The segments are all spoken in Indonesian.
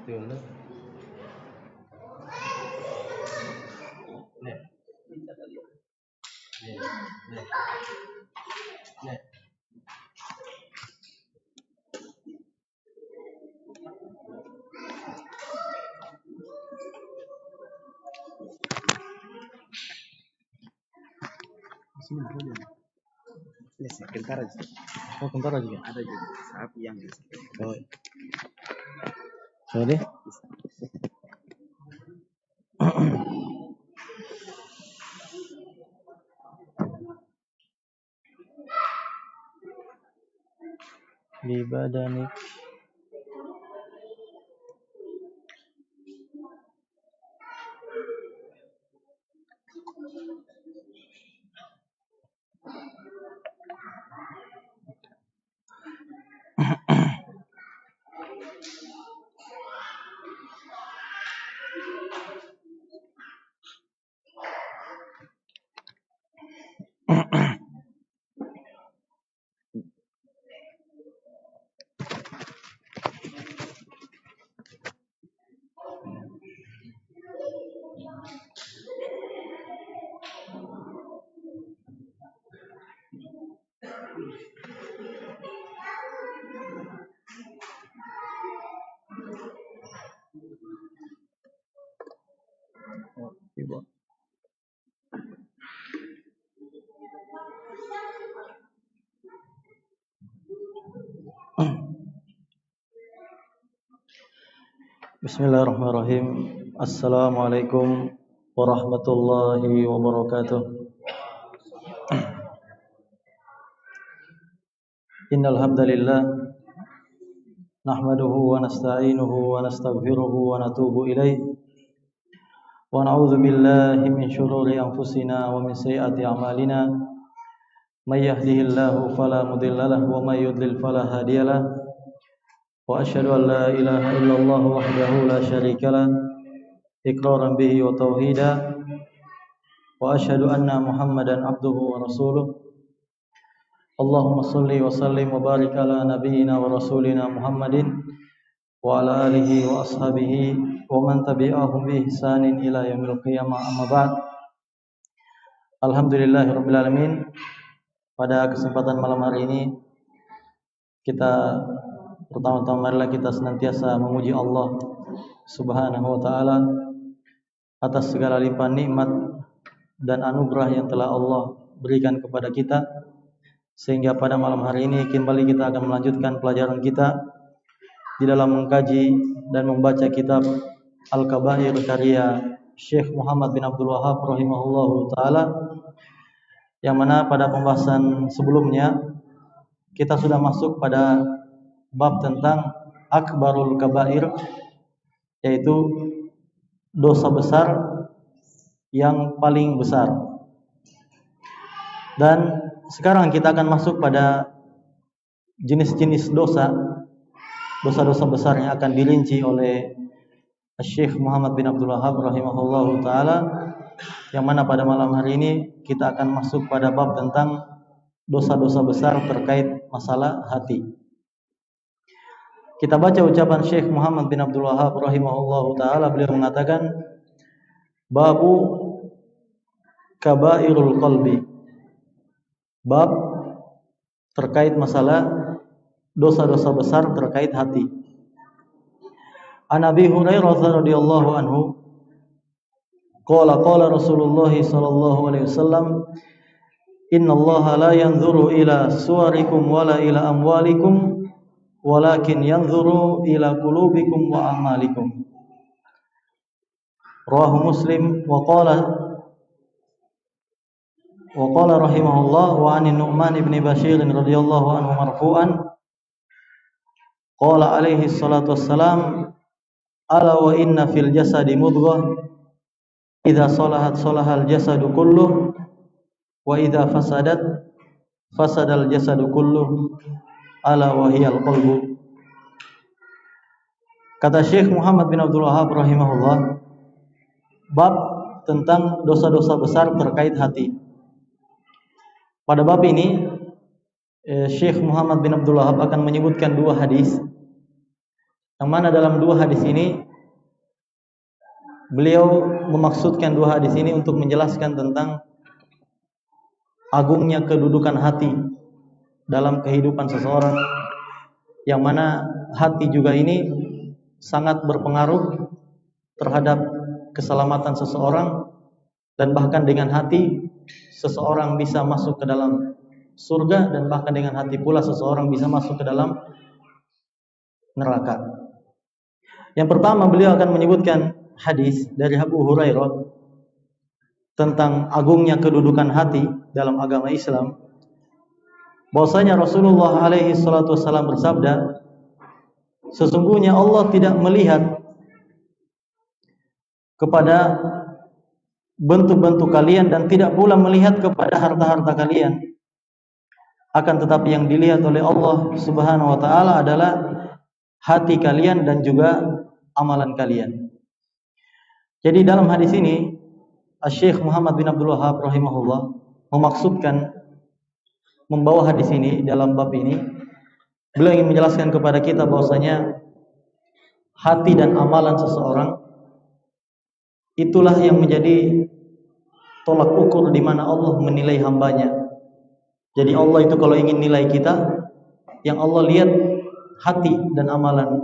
Diunduh. Nih. Nih. Nih. Nih. Sini aja. Ini kentara aja. Oh, kentara juga. Ada juga sapi yang Oh. Sorry. Di badanik. Ibu. Bismillahirrahmanirrahim. Assalamualaikum warahmatullahi wabarakatuh. Innal hamdalillah nahmaduhu wa nasta'inuhu wa nastaghfiruhu wa natubu ilaihi wa na'udzu billahi min shururi anfusina wa min sayyiati a'malina may yahdihillahu fala mudilla lahu wa may yudlil fala hadiyalah wa asyhadu an la ilaha illallah wahdahu la syarika lah iqraran bihi wa tauhida wa asyhadu anna Muhammadan abduhu wa rasuluh. Allahumma salli wa sallim wa barik ala nabiyyina wa rasulina Muhammadin wa ala alihi wa ashabihi wa man tabi'ahum bi ihsanin ila yaumil qiyamah, amma ba'd. Alhamdulillahirabbil alamin. Pada kesempatan malam hari ini kita pertama-tama marilah kita senantiasa memuji Allah Subhanahu wa taala atas segala limpahan nikmat dan anugerah yang telah Allah berikan kepada kita, sehingga pada malam hari ini kembali kita akan melanjutkan pelajaran kita di dalam mengkaji dan membaca kitab Al-Kabair karya Syekh Muhammad bin Abdul Wahhab rahimahullahu taala, yang mana pada pembahasan sebelumnya kita sudah masuk pada bab tentang Akbarul Kabair, yaitu dosa besar yang paling besar. Dan sekarang kita akan masuk pada jenis-jenis dosa-dosa besar yang akan dirinci oleh Syekh Muhammad bin Abdul Wahhab rahimahullahu taala, yang mana pada malam hari ini kita akan masuk pada bab tentang dosa-dosa besar terkait masalah hati. Kita baca ucapan Syekh Muhammad bin Abdul Wahhab rahimahullahu taala. Beliau mengatakan, babu kabairul qalbi, bab terkait masalah dosa-dosa besar terkait hati. An Abi Hurairah radhiyallahu anhu qala Rasulullah sallallahu alaihi wasallam, innallaha la yanzuru ila suwarikum wala ila amwalikum walakin yanzuru ila qulubikum wa a'malikum. Rawahu Muslim. Wa qala rahimahullah wa anin Nu'man ibn Bashir radhiyallahu anhu marfu'an qala alaihi salatu wassalam, ala wa inna fil jasadi mudghah idza salahat salahal jasadu kulluh wa idza fasadat fasadal jasadu kulluh ala wa hiyal qalbu. Kata Syekh Muhammad bin Abdul Wahhab rahimahullah, bab tentang dosa-dosa besar terkait hati. Pada bab ini Syekh Muhammad bin Abdul Wahhab akan menyebutkan dua hadis Yang mana dalam dua hadis ini beliau memaksudkan dua hadis ini untuk menjelaskan tentang agungnya kedudukan hati dalam kehidupan seseorang, yang mana hati juga ini sangat berpengaruh terhadap keselamatan seseorang, dan bahkan dengan hati seseorang bisa masuk ke dalam surga, dan bahkan dengan hati pula seseorang bisa masuk ke dalam neraka. Yang pertama, beliau akan menyebutkan hadis dari Abu Hurairah tentang agungnya kedudukan hati dalam agama Islam, bahwasanya Rasulullah alaihi salatu wasallam bersabda, sesungguhnya Allah tidak melihat kepada bentuk-bentuk kalian dan tidak pula melihat kepada harta-harta kalian, akan tetapi yang dilihat oleh Allah Subhanahu wa taala adalah hati kalian dan juga amalan kalian. Jadi dalam hadis ini Syekh Muhammad bin Abdul Wahhab rahimahullah memaksudkan membawa hadis ini dalam bab ini. Beliau ingin menjelaskan kepada kita bahwasanya hati dan amalan seseorang itulah yang menjadi tolak ukur di mana Allah menilai hambanya. Jadi Allah itu kalau ingin nilai kita, yang Allah lihat hati dan amalan.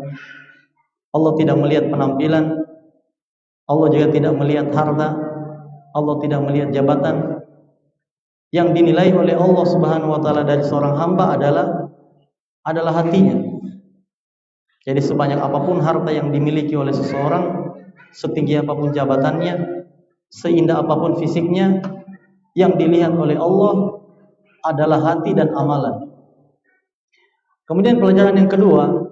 Allah tidak melihat penampilan, Allah juga tidak melihat harta, Allah tidak melihat jabatan. Yang dinilai oleh Allah Subhanahu wa taala dari seorang hamba adalah hatinya. Jadi sebanyak apapun harta yang dimiliki oleh seseorang, setinggi apapun jabatannya, seindah apapun fisiknya, yang dilihat oleh Allah adalah hati dan amalan. Kemudian pelajaran yang kedua,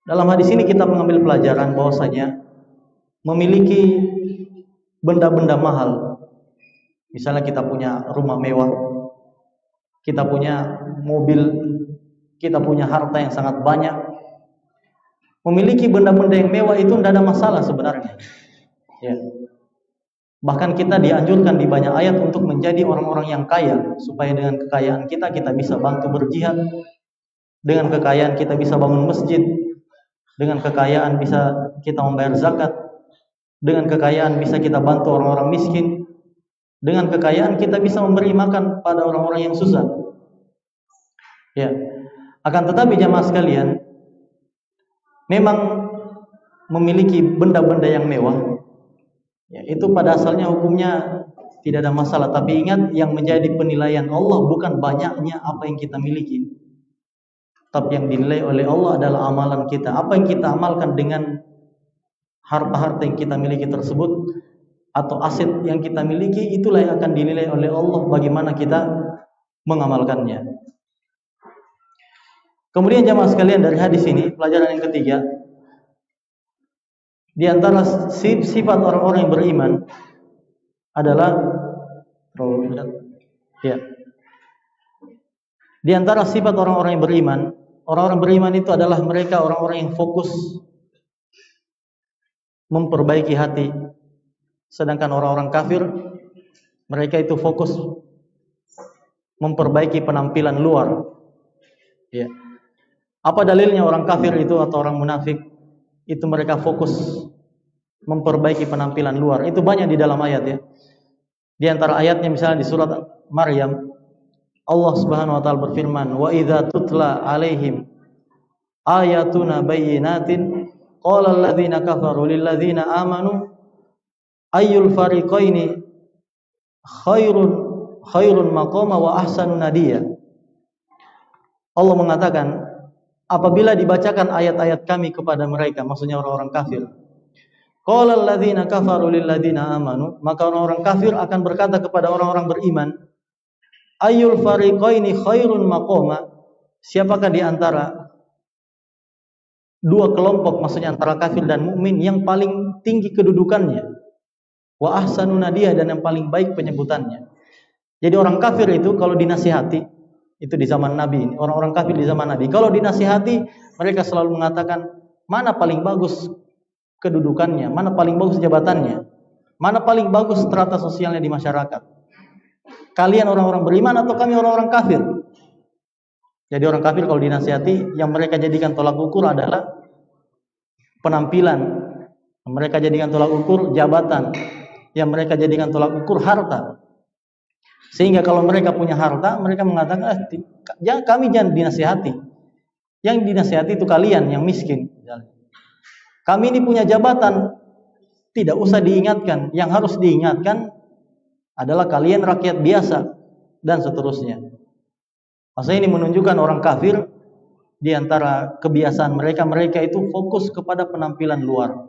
dalam hadis ini kita mengambil pelajaran bahwasanya memiliki benda-benda mahal, misalnya kita punya rumah mewah, kita punya mobil, kita punya harta yang sangat banyak. Memiliki benda-benda yang mewah itu tidak ada masalah sebenarnya. Ya. Bahkan kita dianjurkan di banyak ayat untuk menjadi orang-orang yang kaya, supaya dengan kekayaan kita bisa bantu berjihad, dengan kekayaan kita bisa bangun masjid, dengan kekayaan bisa kita membayar zakat, dengan kekayaan bisa kita bantu orang-orang miskin, dengan kekayaan kita bisa memberi makan pada orang-orang yang susah. Ya. Akan tetapi jamaah sekalian, memang memiliki benda-benda yang mewah, ya, itu pada asalnya hukumnya tidak ada masalah. Tapi ingat, yang menjadi penilaian Allah bukan banyaknya apa yang kita miliki, tapi yang dinilai oleh Allah adalah amalan kita. Apa yang kita amalkan dengan harta-harta yang kita miliki tersebut, atau aset yang kita miliki, itulah yang akan dinilai oleh Allah bagaimana kita mengamalkannya. Kemudian jamaah sekalian, dari hadis ini pelajaran yang ketiga, di antara sifat orang-orang yang beriman adalah di antara sifat orang-orang yang beriman itu adalah mereka orang-orang yang fokus memperbaiki hati. Sedangkan orang-orang kafir, mereka itu fokus memperbaiki penampilan luar. Ya. Apa dalilnya orang kafir itu atau orang munafik itu mereka fokus memperbaiki penampilan luar? Itu banyak di dalam ayat, ya. Di antara ayatnya misalnya di surat Maryam, Allah Subhanahu wa taala berfirman, "Wa idza tutla 'alaihim ayatuna bayyinatin qala alladziina kafaru lil ladziina amanu ayyul fariqaini khairun maqama wa ahsanu nadiya." Allah mengatakan, apabila dibacakan ayat-ayat kami kepada mereka, maksudnya orang-orang kafir, qala alladziina kafaru lil ladziina amanu, maka orang-orang kafir akan berkata kepada orang-orang beriman, ayyul fariqaini khairun maqama, siapakah di antara dua kelompok, maksudnya antara kafir dan mukmin, yang paling tinggi kedudukannya, wa ahsanu nadiyah, dan yang paling baik penyebutannya. Jadi orang kafir itu kalau dinasihati, itu di zaman Nabi, orang-orang kafir di zaman Nabi, kalau dinasihati mereka selalu mengatakan mana paling bagus kedudukannya, mana paling bagus jabatannya, mana paling bagus strata sosialnya di masyarakat. Kalian orang-orang beriman atau kami orang-orang kafir? Jadi orang kafir kalau dinasihati, yang mereka jadikan tolak ukur adalah penampilan, mereka jadikan tolak ukur jabatan, yang mereka jadikan tolak ukur harta. Sehingga kalau mereka punya harta, mereka mengatakan, kami jangan dinasihati. Yang dinasihati itu kalian yang miskin. Kami ini punya jabatan, tidak usah diingatkan. Yang harus diingatkan adalah kalian rakyat biasa, dan seterusnya. Maksudnya ini menunjukkan orang kafir, di antara kebiasaan mereka itu fokus kepada penampilan luar,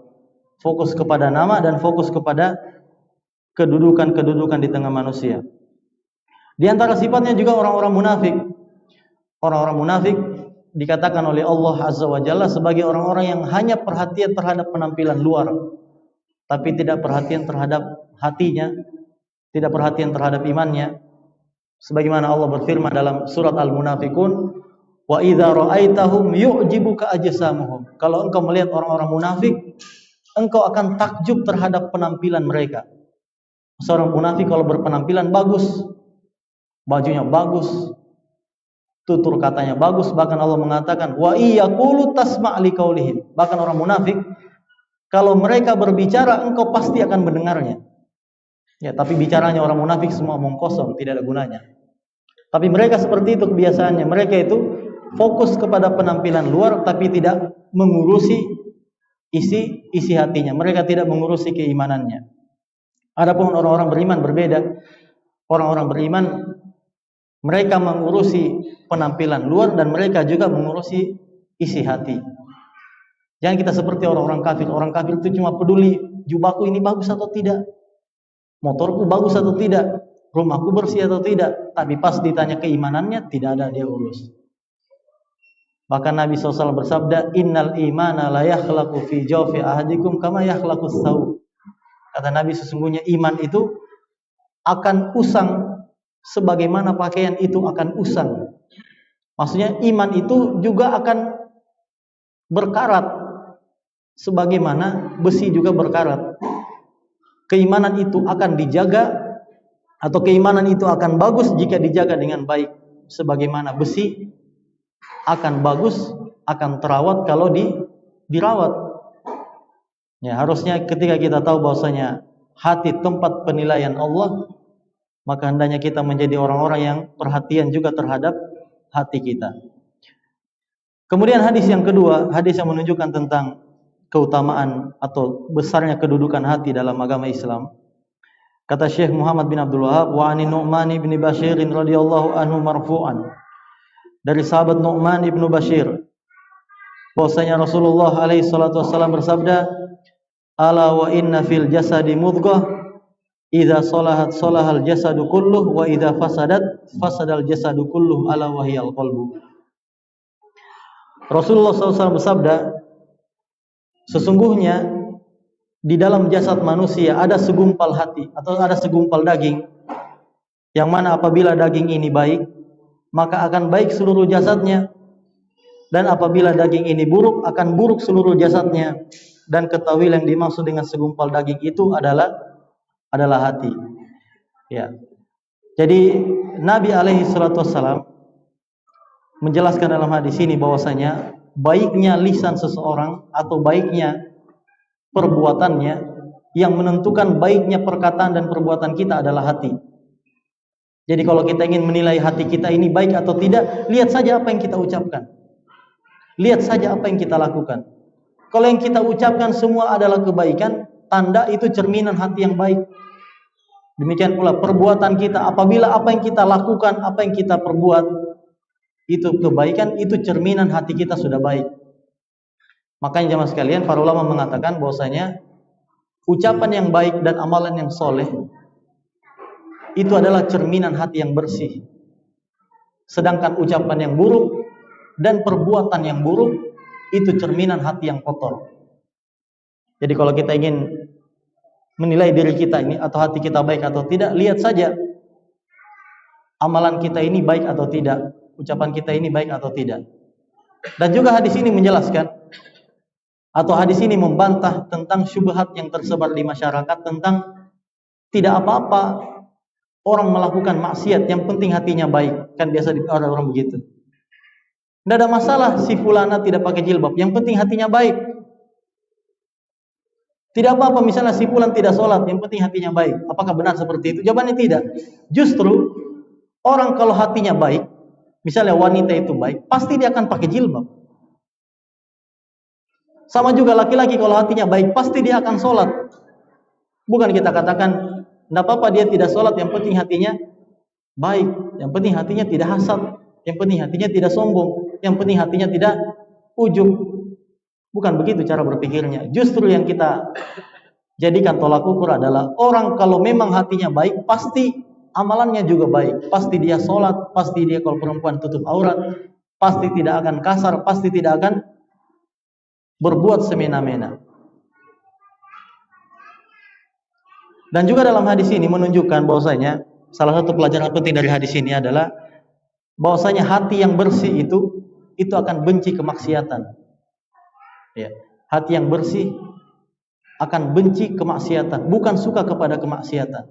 fokus kepada nama, dan fokus kepada kedudukan di tengah manusia. Di antara sifatnya juga orang-orang munafik. Orang-orang munafik dikatakan oleh Allah Azza wa Jalla sebagai orang-orang yang hanya perhatian terhadap penampilan luar, tapi tidak perhatian terhadap hatinya, tidak perhatian terhadap imannya. Sebagaimana Allah berfirman dalam surat Al-Munafiqun, wa idza ra'aitahum yu'jibuka ajsamuhum. Kalau engkau melihat orang-orang munafik, engkau akan takjub terhadap penampilan mereka. Seorang munafik kalau berpenampilan bagus, bajunya bagus, tutur katanya bagus, bahkan Allah mengatakan wa iyaqulu tasma' liqaulihim. Bahkan orang munafik kalau mereka berbicara engkau pasti akan mendengarnya. Ya, tapi bicaranya orang munafik semua omong kosong, tidak ada gunanya. Tapi mereka seperti itu kebiasaannya. Mereka itu fokus kepada penampilan luar, tapi tidak mengurusi isi hatinya. Mereka tidak mengurusi keimanannya. Adapun orang-orang beriman berbeda. Orang-orang beriman mereka mengurusi penampilan luar dan mereka juga mengurusi isi hati. Jangan kita seperti orang-orang kafir. Orang kafir itu cuma peduli jubahku ini bagus atau tidak, motorku bagus atau tidak, rumahku bersih atau tidak. Tapi pas ditanya keimanannya, tidak ada dia urus. Bahkan Nabi SAW bersabda, innal imana la yakhlaqu fi jawfi ahadikum kama yakhlaqu tsaw. Kata Nabi, sesungguhnya iman itu akan usang sebagaimana pakaian itu akan usang. Maksudnya iman itu juga akan berkarat sebagaimana besi juga berkarat. Keimanan itu akan dijaga, atau keimanan itu akan bagus jika dijaga dengan baik, sebagaimana besi akan bagus, akan terawat kalau dirawat. Ya, harusnya ketika kita tahu bahwasanya hati tempat penilaian Allah, maka hendaknya kita menjadi orang-orang yang perhatian juga terhadap hati kita. Kemudian hadis yang kedua, hadis yang menunjukkan tentang keutamaan atau besarnya kedudukan hati dalam agama Islam. Kata Syekh Muhammad bin Abdul Wahab, wa an Nu'man bin Bashir radhiyallahu anhu marfu'an. Dari sahabat Nu'man bin Bashir, bahwasanya Rasulullah alaihi salatu wasallam bersabda, ala wa inna fil jasadi mudghah idza salahat salahal jasadu kulluh wa idza fasadat fasadal jasadu kulluh ala wa hiyal qalbu. Rasulullah SAW bersabda, sesungguhnya di dalam jasad manusia ada segumpal hati atau ada segumpal daging, yang mana apabila daging ini baik, maka akan baik seluruh jasadnya, dan apabila daging ini buruk, akan buruk seluruh jasadnya. Dan ketahui yang dimaksud dengan segumpal daging itu adalah hati. Ya. Jadi Nabi alaihi salatu wassalam menjelaskan dalam hadis ini bahwasanya baiknya lisan seseorang atau baiknya perbuatannya, yang menentukan baiknya perkataan dan perbuatan kita adalah hati. Jadi kalau kita ingin menilai hati kita ini baik atau tidak, lihat saja apa yang kita ucapkan, lihat saja apa yang kita lakukan. Kalau yang kita ucapkan semua adalah kebaikan, tanda itu cerminan hati yang baik. Demikian pula perbuatan kita, apabila apa yang kita lakukan, apa yang kita perbuat itu kebaikan, itu cerminan hati kita sudah baik. Makanya jemaah sekalian, para ulama mengatakan bahwasanya ucapan yang baik dan amalan yang soleh itu adalah cerminan hati yang bersih. Sedangkan ucapan yang buruk dan perbuatan yang buruk itu cerminan hati yang kotor. Jadi kalau kita ingin menilai diri kita ini atau hati kita baik atau tidak, lihat saja amalan kita ini baik atau tidak, ucapan kita ini baik atau tidak. Dan juga hadis ini menjelaskan atau hadis ini membantah tentang syubhat yang tersebar di masyarakat tentang tidak apa-apa orang melakukan maksiat, yang penting hatinya baik. Kan biasa orang begitu. Tidak ada masalah si fulana tidak pakai jilbab, yang penting hatinya baik. Tidak apa-apa misalnya si fulan tidak sholat, yang penting hatinya baik. Apakah benar seperti itu? Jawabannya tidak. Justru orang kalau hatinya baik, misalnya wanita itu baik, pasti dia akan pakai jilbab. Sama juga laki-laki kalau hatinya baik, pasti dia akan sholat. Bukan kita katakan, tidak apa-apa dia tidak sholat, yang penting hatinya baik, yang penting hatinya tidak hasad, yang penting hatinya tidak sombong, yang penting hatinya tidak ujub. Bukan begitu cara berpikirnya. Justru yang kita jadikan tolak ukur adalah orang kalau memang hatinya baik, pasti amalannya juga baik. Pasti dia sholat, pasti dia kalau perempuan tutup aurat, pasti tidak akan kasar, pasti tidak akan berbuat semena-mena. Dan juga dalam hadis ini menunjukkan bahwasanya salah satu pelajaran penting dari hadis ini adalah bahwasanya hati yang bersih itu akan benci kemaksiatan. Ya, hati yang bersih akan benci kemaksiatan, bukan suka kepada kemaksiatan.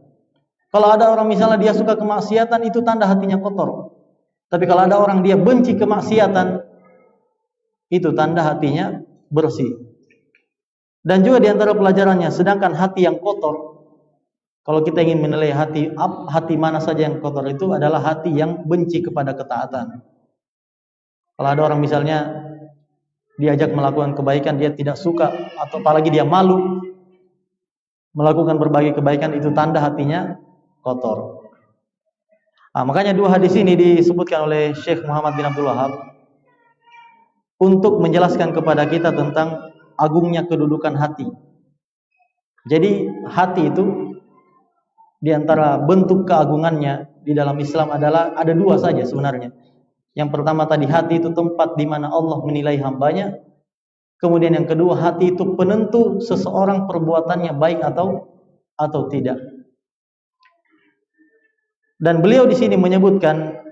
Kalau ada orang misalnya dia suka kemaksiatan, itu tanda hatinya kotor. Tapi kalau ada orang dia benci kemaksiatan, itu tanda hatinya bersih. Dan juga di antara pelajarannya, sedangkan hati yang kotor, kalau kita ingin menilai hati mana saja yang kotor, itu adalah hati yang benci kepada ketaatan. Kalau ada orang misalnya diajak melakukan kebaikan, dia tidak suka, atau apalagi dia malu melakukan berbagai kebaikan, itu tanda hatinya kotor. Makanya dua hadis ini disebutkan oleh Syekh Muhammad bin Abdul Wahab untuk menjelaskan kepada kita tentang agungnya kedudukan hati. Jadi hati itu di antara bentuk keagungannya di dalam Islam adalah ada dua saja sebenarnya. Yang pertama tadi, hati itu tempat di mana Allah menilai hambanya. Kemudian yang kedua, hati itu penentu seseorang perbuatannya baik atau tidak. Dan beliau di sini menyebutkan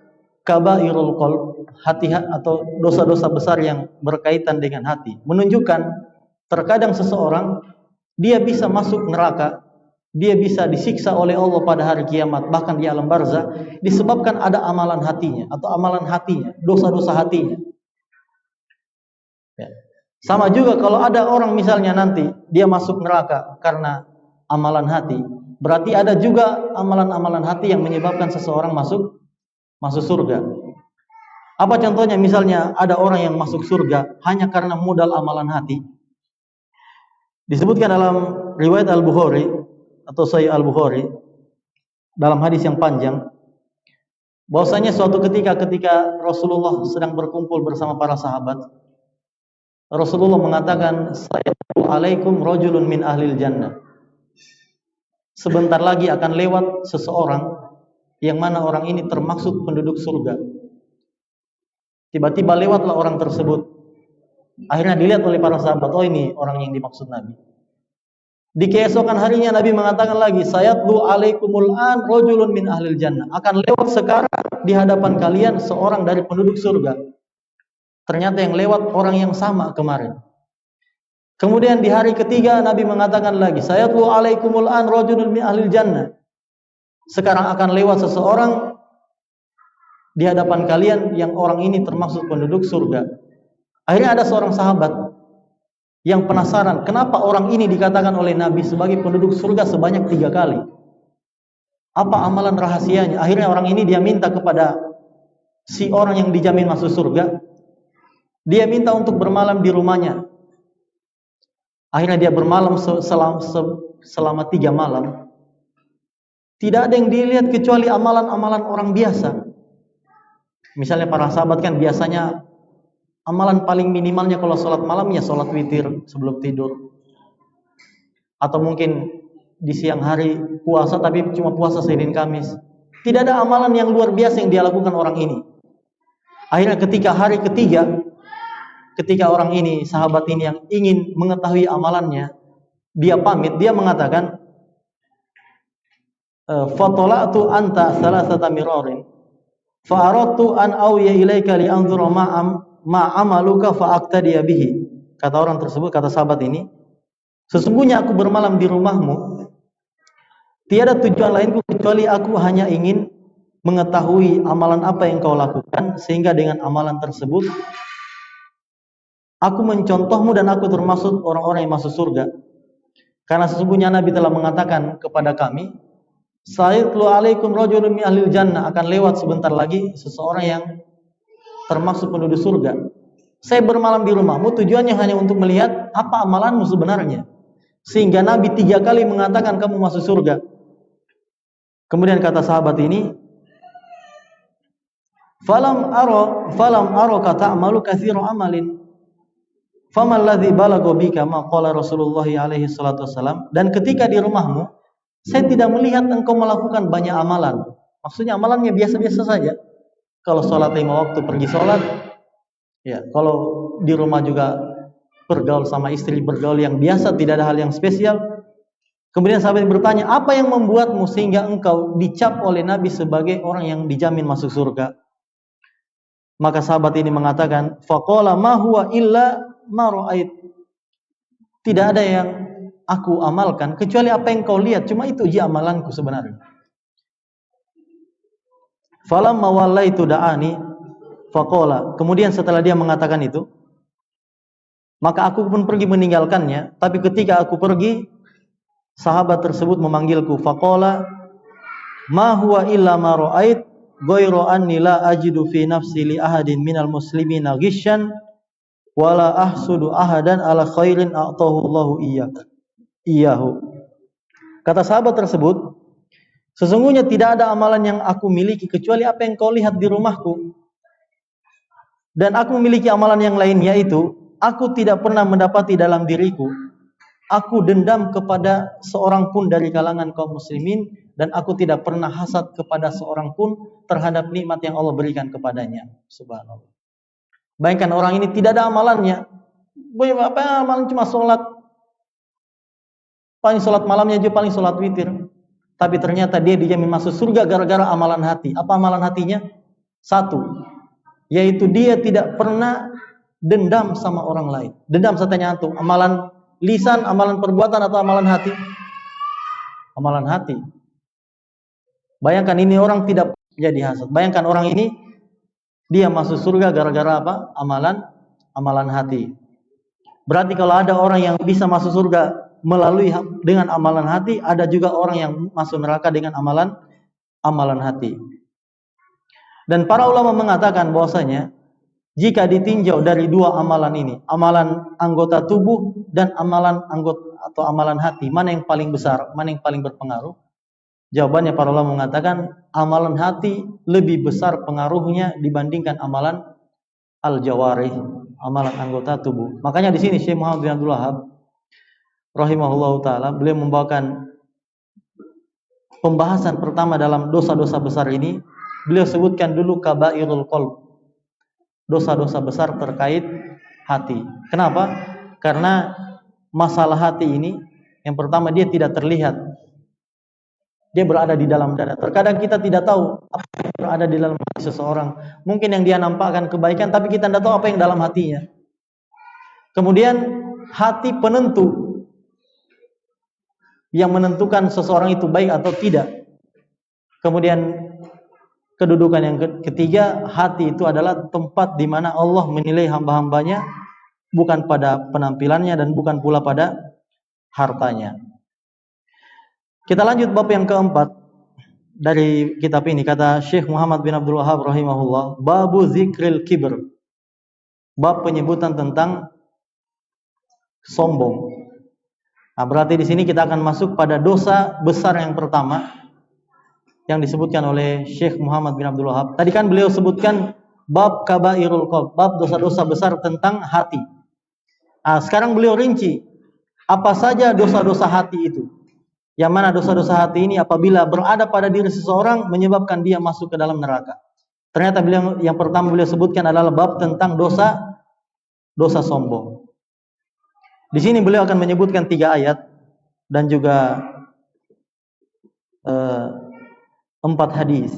kabairul qalb, hati atau dosa-dosa besar yang berkaitan dengan hati, menunjukkan terkadang seseorang dia bisa masuk neraka, dia bisa disiksa oleh Allah pada hari kiamat, bahkan di alam barzah, disebabkan ada amalan hatinya atau amalan hatinya, dosa-dosa hatinya. Ya. Sama juga kalau ada orang misalnya nanti dia masuk neraka karena amalan hati, berarti ada juga amalan-amalan hati yang menyebabkan seseorang masuk surga. Apa contohnya? Misalnya ada orang yang masuk surga hanya karena modal amalan hati. Disebutkan dalam riwayat Al-Bukhari atau Sahih Al-Bukhari dalam hadis yang panjang, bahwasanya suatu ketika Rasulullah sedang berkumpul bersama para sahabat, Rasulullah mengatakan, "Assalamualaikum rajulun min ahlil jannah." Sebentar lagi akan lewat seseorang yang mana orang ini termaksud penduduk surga. Tiba-tiba lewatlah orang tersebut. Akhirnya dilihat oleh para sahabat, oh ini orang yang dimaksud Nabi. Di keesokan harinya Nabi mengatakan lagi, "Sayatlu alaikumul an rajulun min ahlil jannah." Akan lewat sekarang di hadapan kalian seorang dari penduduk surga. Ternyata yang lewat orang yang sama kemarin. Kemudian di hari ketiga Nabi mengatakan lagi, "Sayatlu alaikumul an rajulun min ahlil jannah." Sekarang akan lewat seseorang di hadapan kalian yang orang ini termasuk penduduk surga. Akhirnya ada seorang sahabat yang penasaran, kenapa orang ini dikatakan oleh Nabi sebagai penduduk surga sebanyak 3 kali? Apa amalan rahasianya? Akhirnya orang ini dia minta kepada si orang yang dijamin masuk surga, dia minta untuk bermalam di rumahnya. Akhirnya dia bermalam selama 3 malam. Tidak ada yang dilihat kecuali amalan-amalan orang biasa. Misalnya para sahabat kan biasanya amalan paling minimalnya kalau sholat malam ya sholat witir sebelum tidur. Atau mungkin di siang hari puasa, tapi cuma puasa Senin Kamis. Tidak ada amalan yang luar biasa yang dia lakukan orang ini. Akhirnya ketika hari ketiga, ketika orang ini, sahabat ini yang ingin mengetahui amalannya, dia pamit, dia mengatakan, "Fatola'tu anta salasata mirarin, fa'aradtu an awya ilaika li anzura ma'amaluka fa'aqtadiya bihi." Kata orang tersebut, kata sahabat ini, "Sesungguhnya aku bermalam di rumahmu, tiada tujuan lainku kecuali aku hanya ingin mengetahui amalan apa yang kau lakukan, sehingga dengan amalan tersebut aku mencontohmu dan aku termasuk orang-orang yang masuk surga." Karena sesungguhnya Nabi telah mengatakan kepada kami, "Sayatlu alaikum rajulun min ahlil jannah," akan lewat sebentar lagi seseorang yang termasuk penduduk surga. Saya bermalam di rumahmu tujuannya hanya untuk melihat apa amalanmu sebenarnya. Sehingga Nabi 3 kali mengatakan kamu masuk surga. Kemudian kata sahabat ini, falam aro kata amalu katsiru amalin. Famal ladzi balagha bika ma qala Rasulullah alaihi salatu wasalam. Dan ketika di rumahmu, saya tidak melihat engkau melakukan banyak amalan. Maksudnya amalannya biasa-biasa saja. Kalau sholat 5 waktu pergi sholat, ya. Kalau di rumah juga bergaul sama istri, bergaul yang biasa, tidak ada hal yang spesial. Kemudian sahabat bertanya, apa yang membuatmu sehingga engkau dicap oleh Nabi sebagai orang yang dijamin masuk surga? Maka sahabat ini mengatakan, faqala ma huwa illa ma ra'ait. Tidak ada yang aku amalkan kecuali apa yang kau lihat, cuma itu aja amalanku sebenarnya. Falamma wallaitu da'ani faqala. Kemudian setelah dia mengatakan itu, maka aku pun pergi meninggalkannya. Tapi ketika aku pergi, sahabat tersebut memanggilku. Faqala ma huwa illa ma ra'ait ghairu anni la ajidu fi nafsi li ahadin minal muslimina ghishan wala ahsudu ahadan ala khairin a'tahu Allahu iyyahu. Kata sahabat tersebut, sesungguhnya tidak ada amalan yang aku miliki kecuali apa yang kau lihat di rumahku. Dan aku memiliki amalan yang lain, yaitu aku tidak pernah mendapati dalam diriku aku dendam kepada seorang pun dari kalangan kaum muslimin, dan aku tidak pernah hasad kepada seorang pun terhadap nikmat yang Allah berikan kepadanya. Subhanallah. Bayangkan orang ini tidak ada amalannya. Apa amalan cuma sholat. Paling sholat malamnya aja paling sholat witir. Tapi ternyata dia dijamin masuk surga gara-gara amalan hati. Apa amalan hatinya? 1, yaitu dia tidak pernah dendam sama orang lain. Dendam katanya antum, amalan lisan, amalan perbuatan atau amalan hati? Amalan hati. Bayangkan ini orang tidak jadi hasad. Bayangkan orang ini dia masuk surga gara-gara apa? Amalan hati. Berarti kalau ada orang yang bisa masuk surga melalui dengan amalan hati, ada juga orang yang masuk neraka dengan amalan hati. Dan para ulama mengatakan bahwasanya jika ditinjau dari 2 amalan ini, amalan anggota tubuh dan amalan anggota atau amalan hati, mana yang paling besar, mana yang paling berpengaruh? Jawabannya para ulama mengatakan amalan hati lebih besar pengaruhnya dibandingkan amalan al-jawarih, amalan anggota tubuh. Makanya di sini Syekh Muhammad bin Abdul Wahhab rahimahullahu taala beliau membawakan pembahasan pertama dalam dosa-dosa besar ini. Beliau sebutkan dulu kabairul qalb, dosa-dosa besar terkait hati. Kenapa? Karena masalah hati ini, yang pertama dia tidak terlihat. Dia berada di dalam dada. Terkadang kita tidak tahu apa yang berada di dalam hati seseorang. Mungkin yang dia nampakkan kebaikan, tapi kita tidak tahu apa yang dalam hatinya. Kemudian hati penentu yang menentukan seseorang itu baik atau tidak. Kemudian kedudukan yang ketiga, hati itu adalah tempat di mana Allah menilai hamba-hambanya bukan pada penampilannya dan bukan pula pada hartanya. Kita lanjut bab yang keempat dari kitab ini. Kata Syekh Muhammad bin Abdul Wahhab rahimahullah, babu zikril kibr. Bab penyebutan tentang sombong. Nah, berarti di sini kita akan masuk pada dosa besar yang pertama yang disebutkan oleh Syekh Muhammad bin Abdul Wahhab. Tadi kan beliau sebutkan bab kabairul qalb, bab dosa-dosa besar tentang hati. Nah, sekarang beliau rinci apa saja dosa-dosa hati itu. Yang mana dosa-dosa hati ini apabila berada pada diri seseorang menyebabkan dia masuk ke dalam neraka. Ternyata beliau yang pertama beliau sebutkan adalah bab tentang dosa sombong. Di sini beliau akan menyebutkan 3 ayat dan juga 4 hadis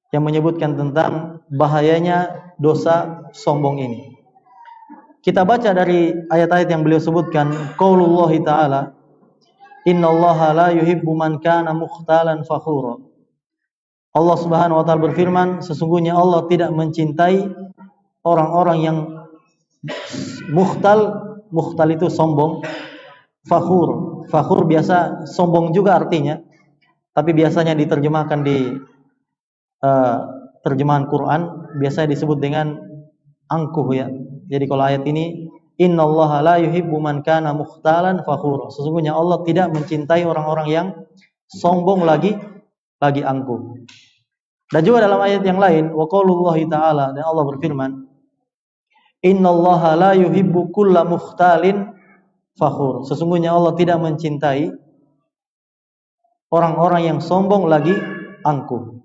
yang menyebutkan tentang bahayanya dosa sombong ini. Kita baca dari ayat-ayat yang beliau sebutkan. Qaulullahi ta'ala, innallaha la yuhibbu man kana mukhtalan fakhura. Allah Subhanahu wa taala berfirman, sesungguhnya Allah tidak mencintai orang-orang yang mukhtal itu sombong, fakhur. Fakhur biasa sombong juga artinya, tapi biasanya diterjemahkan di terjemahan Quran biasanya disebut dengan angkuh ya. Jadi kalau ayat ini innallaha la yuhibbu man kana mukhtalan fakhura. Sesungguhnya Allah tidak mencintai orang-orang yang sombong lagi angkuh. Dan juga dalam ayat yang lain wa qaulullahi ta'ala, dan Allah berfirman innallaha la yuhibbu kulla mukhtalin fakhur. Sesungguhnya Allah tidak mencintai orang-orang yang sombong lagi angkuh.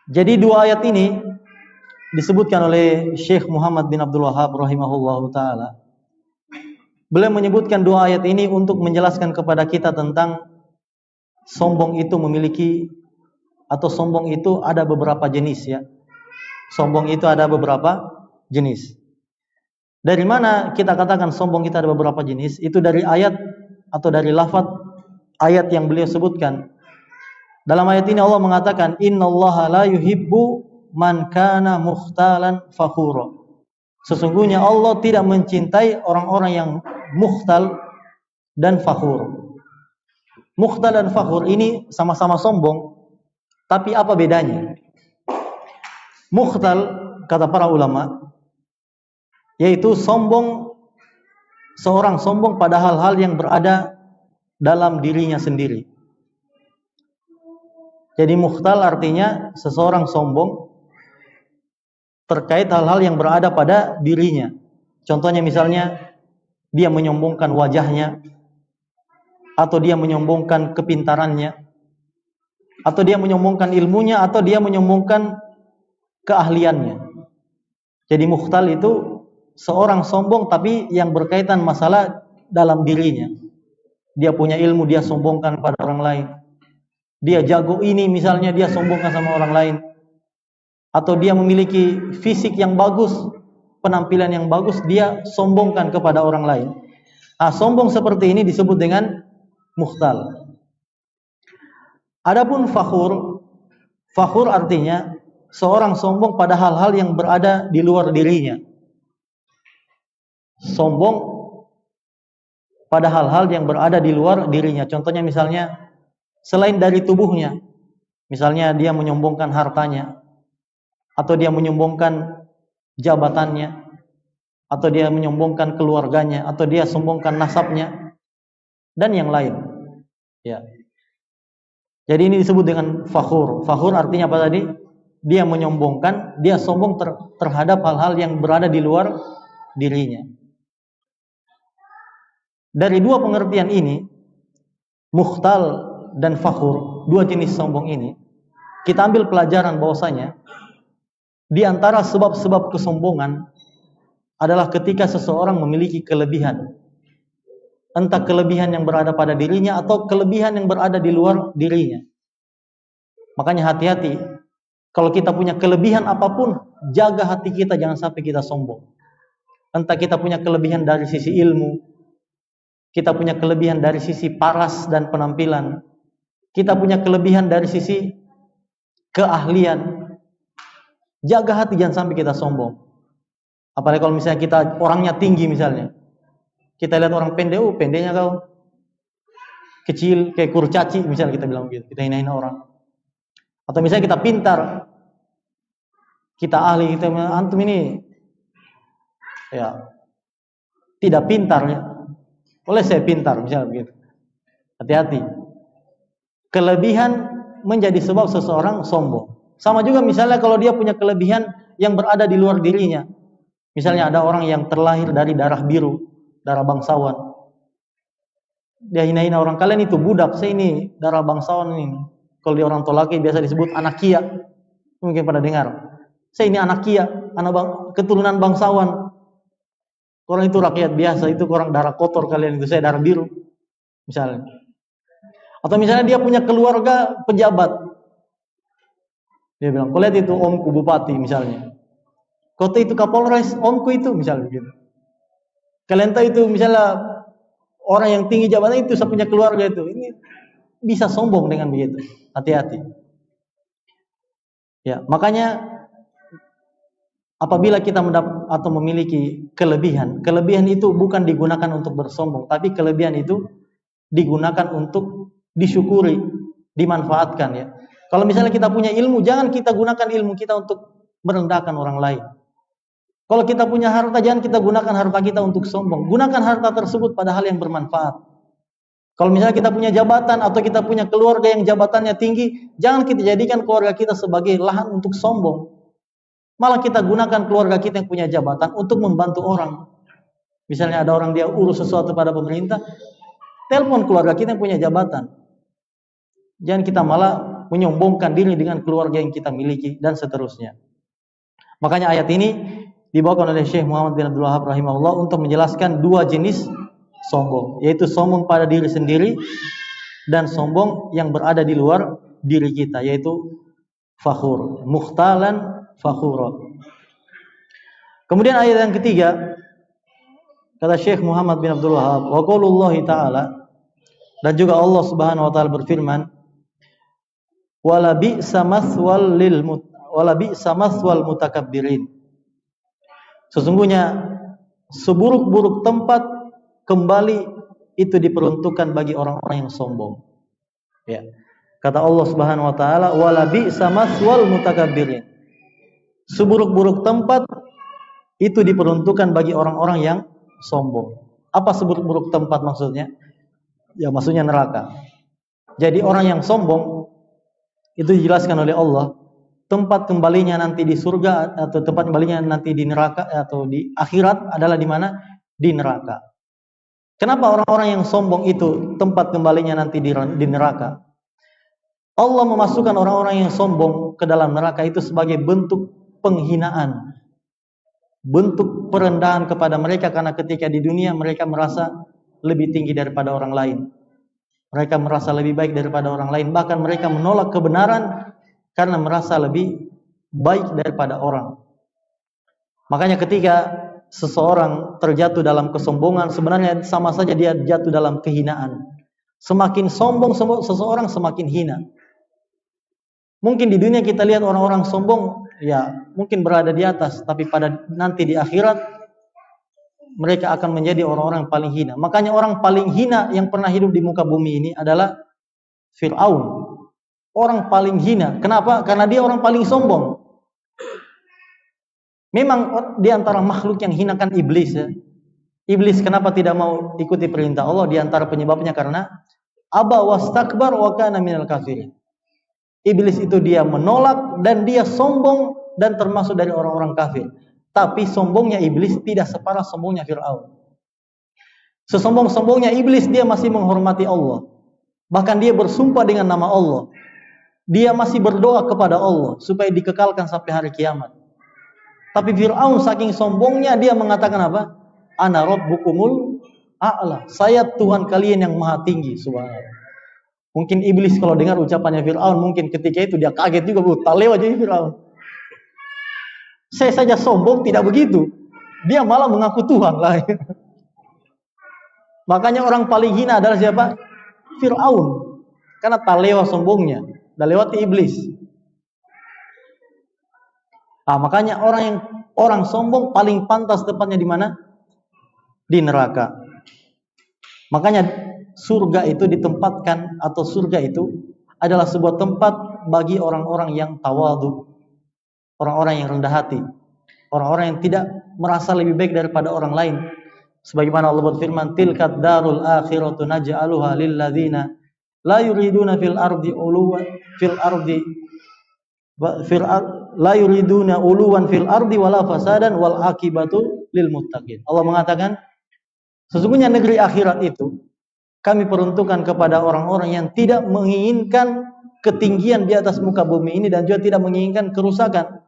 Jadi dua ayat ini disebutkan oleh Syekh Muhammad bin Abdul Wahhab rahimahullahu taala. Beliau menyebutkan dua ayat ini untuk menjelaskan kepada kita tentang sombong itu memiliki atau sombong itu ada beberapa jenis ya. Sombong itu ada beberapa jenis. Dari mana kita katakan sombong itu ada beberapa jenis? Itu dari ayat atau dari lafaz ayat yang beliau sebutkan. Dalam ayat ini Allah mengatakan innallaha la yuhibbu man kana mukhtalan fakhura. Sesungguhnya Allah tidak mencintai orang-orang yang mukhtal dan fakhur. Mukhtal dan fakhur ini sama-sama sombong, tapi apa bedanya? Mukhtal kata para ulama yaitu sombong, seorang sombong pada hal-hal yang berada dalam dirinya sendiri. Jadi mukhtal artinya seseorang sombong terkait hal-hal yang berada pada dirinya. Contohnya misalnya dia menyombongkan wajahnya, atau dia menyombongkan kepintarannya, atau dia menyombongkan ilmunya, atau dia menyombongkan keahliannya. Jadi mukhtal itu seorang sombong tapi yang berkaitan masalah dalam dirinya. Dia punya ilmu, dia sombongkan pada orang lain. Dia jago ini misalnya, dia sombongkan sama orang lain. Atau dia memiliki fisik yang bagus, penampilan yang bagus, dia sombongkan kepada orang lain. Sombong seperti ini disebut dengan mukhtal. Adapun fakhur, fakhur artinya seorang sombong pada hal-hal yang berada di luar dirinya. Sombong pada hal-hal yang berada di luar dirinya. Contohnya misalnya selain dari tubuhnya, misalnya dia menyombongkan hartanya, atau dia menyombongkan jabatannya, atau dia menyombongkan keluarganya, atau dia sombongkan nasabnya, dan yang lain. Ya. Jadi ini disebut dengan fakhur. Fakhur artinya apa tadi? Dia menyombongkan, dia sombong terhadap hal-hal yang berada di luar dirinya. Dari dua pengertian ini, mukhtal dan fakhur, dua jenis sombong ini, kita ambil pelajaran bahwasanya di antara sebab-sebab kesombongan adalah ketika seseorang memiliki kelebihan. Entah kelebihan yang berada pada dirinya atau kelebihan yang berada di luar dirinya. Makanya hati-hati, kalau kita punya kelebihan apapun, jaga hati kita, jangan sampai kita sombong. Entah kita punya kelebihan dari sisi ilmu, kita punya kelebihan dari sisi paras dan penampilan, kita punya kelebihan dari sisi keahlian. Jaga hati, jangan sampai kita sombong. Apalagi kalau misalnya kita orangnya tinggi misalnya, kita lihat orang pendek, pendeknya kau, kecil kayak kurcaci misalnya, kita bilang begitu, kita hina-hina orang. Atau misalnya kita pintar, kita ahli, kita antum ini ya tidak pintar ya. Oleh saya pintar misalnya begitu. Hati-hati. Kelebihan menjadi sebab seseorang sombong. Sama juga misalnya kalau dia punya kelebihan yang berada di luar dirinya. Misalnya ada orang yang terlahir dari darah biru, darah bangsawan. Dia hina-hina orang, kalian itu budak, saya ini darah bangsawan ini. Kalau di orang tua laki biasa disebut anak kia. Mungkin pada dengar. Saya ini anak kia, keturunan bangsawan. Orang itu rakyat biasa, itu orang darah kotor kalian itu, saya darah biru. Misalnya. Atau misalnya dia punya keluarga pejabat. Dia bilang, kau lihat itu omku bupati misalnya. Kota itu Kapolres, omku itu misalnya begitu. Kalian tahu itu misalnya orang yang tinggi jabatan itu saya punya keluarga itu. Ini bisa sombong dengan begitu. Hati-hati. Ya, makanya apabila kita atau memiliki kelebihan, kelebihan itu bukan digunakan untuk bersombong, tapi kelebihan itu digunakan untuk disyukuri, dimanfaatkan ya. Kalau misalnya kita punya ilmu, jangan kita gunakan ilmu kita untuk merendahkan orang lain. Kalau kita punya harta, jangan kita gunakan harta kita untuk sombong. Gunakan harta tersebut pada hal yang bermanfaat. Kalau misalnya kita punya jabatan atau kita punya keluarga yang jabatannya tinggi, jangan kita jadikan keluarga kita sebagai lahan untuk sombong. Malah kita gunakan keluarga kita yang punya jabatan untuk membantu orang. Misalnya ada orang dia urus sesuatu pada pemerintah, telepon keluarga kita yang punya jabatan. Jangan kita malah menyombongkan diri dengan keluarga yang kita miliki dan seterusnya. Makanya ayat ini dibawakan oleh Syekh Muhammad bin Abdul Wahab rahimahullah untuk menjelaskan dua jenis sombong, yaitu sombong pada diri sendiri dan sombong yang berada di luar diri kita, yaitu fakhur, mukhtalan fakhura. Kemudian ayat yang ketiga, kata Syekh Muhammad bin Abdul Wahab, wa qaulullahi ta'ala, dan juga Allah Subhanahu wa taala berfirman, wala bi'sa maswal mutakabbirin. Sesungguhnya seburuk-buruk tempat kembali itu diperuntukkan bagi orang-orang yang sombong. Ya. Kata Allah Subhanahu wa taala, wala bi'sa maswal mutakabbirin. Seburuk-buruk tempat itu diperuntukkan bagi orang-orang yang sombong. Apa seburuk-buruk tempat maksudnya? Ya, maksudnya neraka. Jadi orang yang sombong itu dijelaskan oleh Allah, tempat kembalinya nanti di surga atau tempat kembalinya nanti di neraka atau di akhirat adalah di mana? Di neraka. Kenapa orang-orang yang sombong itu tempat kembalinya nanti di neraka? Allah memasukkan orang-orang yang sombong ke dalam neraka itu sebagai bentuk penghinaan, bentuk perendahan kepada mereka, karena ketika di dunia mereka merasa lebih tinggi daripada orang lain. Mereka merasa lebih baik daripada orang lain, bahkan mereka menolak kebenaran karena merasa lebih baik daripada orang. Makanya ketika seseorang terjatuh dalam kesombongan, sebenarnya sama saja dia jatuh dalam kehinaan. Semakin sombong seseorang, semakin hina. Mungkin di dunia kita lihat orang-orang sombong, ya mungkin berada di atas, tapi pada nanti di akhirat mereka akan menjadi orang-orang yang paling hina. Makanya orang paling hina yang pernah hidup di muka bumi ini adalah Fir'aun. Orang paling hina. Kenapa? Karena dia orang paling sombong. Memang di antara makhluk yang hina kan iblis ya. Iblis kenapa tidak mau ikuti perintah Allah? Di antara penyebabnya karena aba wastakbar wa kana minal kafirin. Iblis itu dia menolak dan dia sombong dan termasuk dari orang-orang kafir. Tapi sombongnya iblis tidak separah sombongnya Fir'aun. Sesombong-sombongnya iblis, dia masih menghormati Allah. Bahkan dia bersumpah dengan nama Allah. Dia masih berdoa kepada Allah supaya dikekalkan sampai hari kiamat. Tapi Fir'aun saking sombongnya, dia mengatakan apa? Ana rabbukumul a'la. Saya Tuhan kalian yang maha tinggi, subhanallah. Mungkin iblis kalau dengar ucapannya Fir'aun, mungkin ketika itu dia kaget juga, tak lewat jadi Fir'aun. Saya saja sombong, tidak begitu. Dia malah mengaku Tuhan lah. Makanya orang paling hina adalah siapa? Fir'aun. Karena tak lewat sombongnya, dah lewati iblis. Nah, makanya orang sombong paling pantas tepatnya di mana? Di neraka. Makanya surga itu ditempatkan, atau surga itu adalah sebuah tempat bagi orang-orang yang tawadhu, orang-orang yang rendah hati, orang-orang yang tidak merasa lebih baik daripada orang lain. Sebagaimana Allah berfirman, tilkat darul akhiratu naj'aluha lil ladzina la yuriduna fil ardi uluwan la yuriduna uluwan fil ardi wala fasadan wal akibatu lil muttaqin. Allah mengatakan, sesungguhnya negeri akhirat itu kami peruntukkan kepada orang-orang yang tidak menginginkan ketinggian di atas muka bumi ini dan juga tidak menginginkan kerusakan.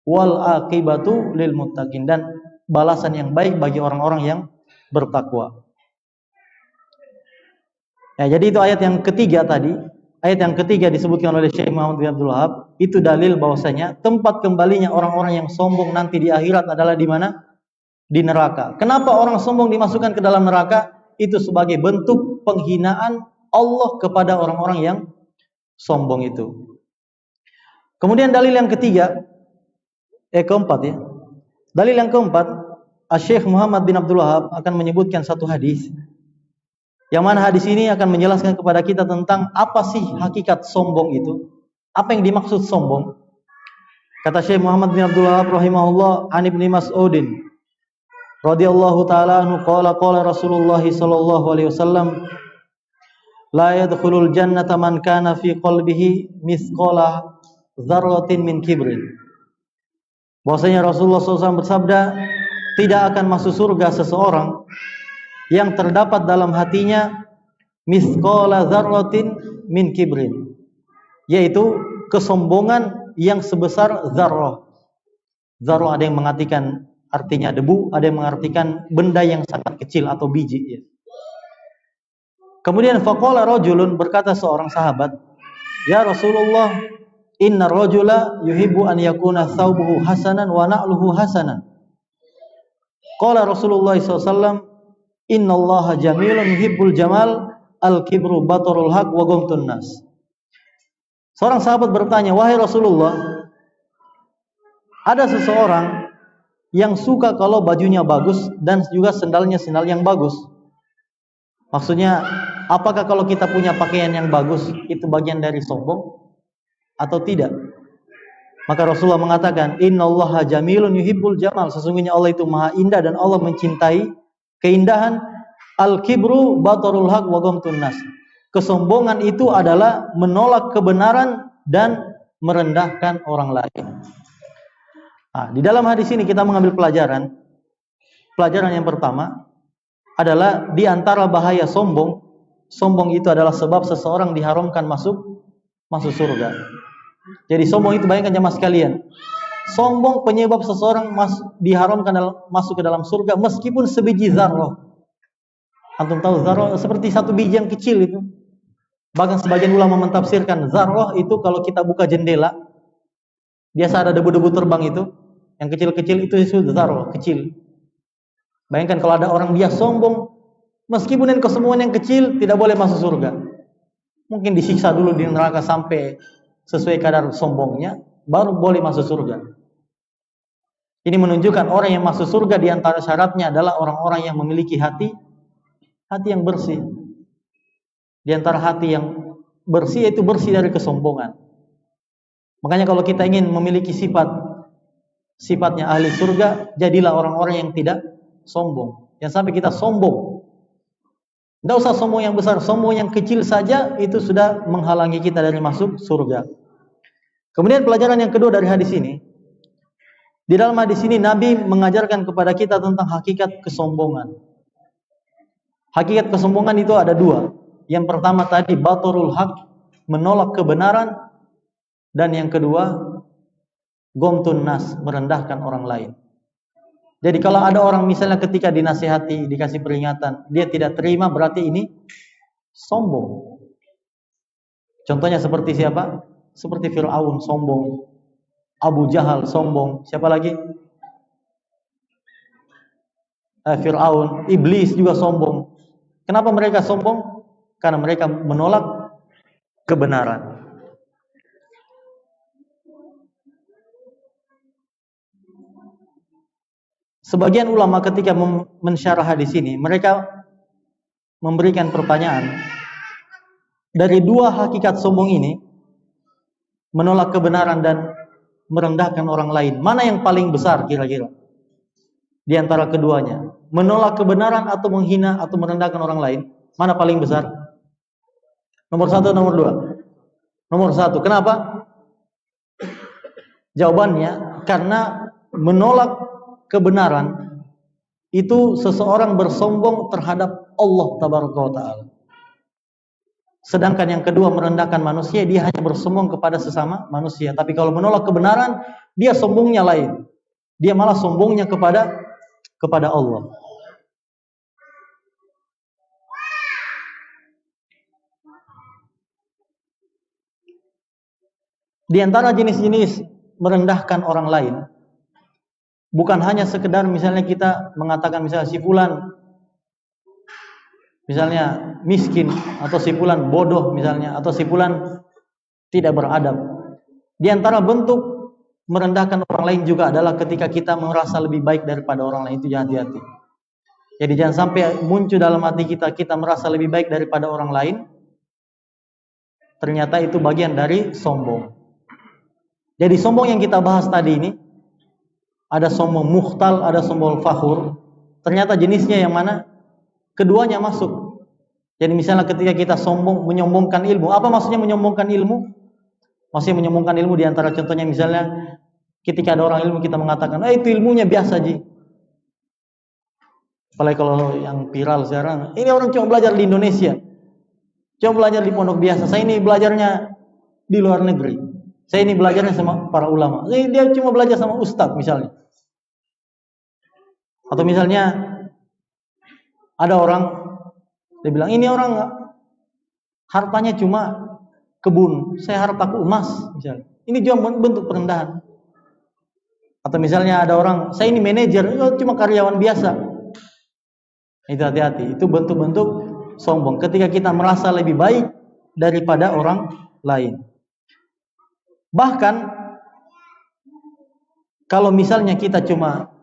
Wal akibatu lil muttaqin, dan balasan yang baik bagi orang-orang yang bertakwa. Ya, jadi itu ayat yang ketiga tadi. Ayat yang ketiga disebutkan oleh Syekh Muhammad bin Abdul Wahab, itu dalil bahwasanya tempat kembalinya orang-orang yang sombong nanti di akhirat adalah di mana? Di neraka. Kenapa orang sombong dimasukkan ke dalam neraka? Itu sebagai bentuk penghinaan Allah kepada orang-orang yang sombong itu. Kemudian dalil yang ketiga, keempat ya. Dalil yang keempat, Syekh Muhammad bin Abdul Wahab akan menyebutkan satu hadis, yang mana hadis ini akan menjelaskan kepada kita tentang apa sih hakikat sombong itu, apa yang dimaksud sombong. Kata Syekh Muhammad bin Abdul Wahab rahimahullah, an Ibnu Mas'udin radhiyallahu taala anhu qala Rasulullah sallallahu alaihi wasallam, la yadkhulul jannata man kana fi qalbihi mithqala dzarratin min kibrin. Bahwasanya Rasulullah SAW bersabda, tidak akan masuk surga seseorang yang terdapat dalam hatinya mithqala dzarratin min kibrin, yaitu kesombongan yang sebesar dzarrah. Dzarrah ada yang mengartikan artinya debu, ada yang mengartikan benda yang sangat kecil atau biji, ya. Kemudian faqala rajulun, berkata seorang sahabat, ya Rasulullah, inna rajula yuhibbu an yakuna thawbuhu hasanan wa na'luhu hasanan. Qala Rasulullah SAW, inna allaha jamilun yuhibbul jamal, al-kibru batarul haq wa ghamtun nas. Seorang sahabat bertanya, wahai Rasulullah, ada seseorang yang suka kalau bajunya bagus dan juga sendalnya sendal yang bagus. Maksudnya, apakah kalau kita punya pakaian yang bagus itu bagian dari sombong atau tidak? Maka Rasulullah mengatakan, innallaha jamilun yuhibbul jamal, sesungguhnya Allah itu maha indah dan Allah mencintai keindahan. Al-kibru batarul haq wa ghamtun nas. Kesombongan itu adalah menolak kebenaran dan merendahkan orang lain. Nah, di dalam hadis ini kita mengambil pelajaran. Pelajaran yang pertama adalah di antara bahaya sombong. Sombong itu adalah sebab seseorang diharamkan masuk surga. Jadi sombong itu, bayangkan jemaah sekalian, sombong penyebab seseorang diharamkan masuk ke dalam surga meskipun sebiji zarrah. Antum tahu zarrah seperti satu biji yang kecil itu. Bahkan sebagian ulama mentafsirkan zarrah itu kalau kita buka jendela, biasa ada debu-debu terbang itu, yang kecil-kecil itu zarrah, kecil. Bayangkan kalau ada orang dia sombong, meskipun yang kesombongan yang kecil tidak boleh masuk surga. Mungkin disiksa dulu di neraka sampai sesuai kadar sombongnya, baru boleh masuk surga. Ini menunjukkan orang yang masuk surga di antara syaratnya adalah orang-orang yang memiliki hati yang bersih. Di antara hati yang bersih itu bersih dari kesombongan. Makanya kalau kita ingin memiliki sifatnya ahli surga, jadilah orang-orang yang tidak sombong. Yang sampai kita sombong. Tidak usah sombong yang besar, sombong yang kecil saja itu sudah menghalangi kita dari masuk surga. Kemudian pelajaran yang kedua dari hadis ini, di dalam hadis ini Nabi mengajarkan kepada kita tentang hakikat kesombongan. Hakikat kesombongan itu ada dua. Yang pertama tadi batarul haq, menolak kebenaran, dan yang kedua ghamtun nas, merendahkan orang lain. Jadi kalau ada orang misalnya ketika dinasihati, dikasih peringatan, dia tidak terima, berarti ini sombong. Contohnya seperti siapa? Seperti Fir'aun sombong, Abu Jahal sombong, siapa lagi? Fir'aun, iblis juga sombong. Kenapa mereka sombong? Karena mereka menolak kebenaran. Sebagian ulama ketika mensyarah hadis ini, mereka memberikan pertanyaan, dari dua hakikat sombong ini, menolak kebenaran dan merendahkan orang lain, mana yang paling besar kira-kira di antara keduanya? Menolak kebenaran atau menghina atau merendahkan orang lain, mana paling besar? Nomor satu, nomor dua? Nomor satu. Kenapa? Jawabannya, karena menolak kebenaran itu seseorang bersombong terhadap Allah Tabaraka wa Ta'ala. Sedangkan yang kedua, merendahkan manusia, dia hanya bersombong kepada sesama manusia. Tapi kalau menolak kebenaran, dia sombongnya lain. Dia malah sombongnya kepada Allah. Di antara jenis-jenis merendahkan orang lain, bukan hanya sekedar misalnya kita mengatakan misalnya si fulan misalnya miskin, atau si fulan bodoh misalnya, atau si fulan tidak beradab. Di antara bentuk merendahkan orang lain juga adalah ketika kita merasa lebih baik daripada orang lain. Itu hati-hati. Jadi jangan sampai muncul dalam hati kita merasa lebih baik daripada orang lain. Ternyata itu bagian dari sombong. Jadi sombong yang kita bahas tadi ini, ada sombong mukhtal, ada sombong fakhur. Ternyata jenisnya yang mana? Keduanya masuk. Jadi misalnya ketika kita sombong, menyombongkan ilmu. Apa maksudnya menyombongkan ilmu? Maksudnya menyombongkan ilmu diantara contohnya misalnya ketika ada orang ilmu kita mengatakan, itu ilmunya biasa ji. Apalagi kalau yang viral sekarang, ini orang cuma belajar di Indonesia, cuma belajar di pondok biasa. Saya ini belajarnya di luar negeri. Saya ini belajarnya sama para ulama. Dia cuma belajar sama ustadz misalnya. Atau misalnya ada orang, dia bilang ini orang hartanya cuma kebun, saya hartaku emas misalnya. Ini juga bentuk perendahan. Atau misalnya ada orang, saya ini manajer, cuma karyawan biasa. Itu hati-hati, itu bentuk-bentuk sombong ketika kita merasa lebih baik daripada orang lain. Bahkan kalau misalnya kita cuma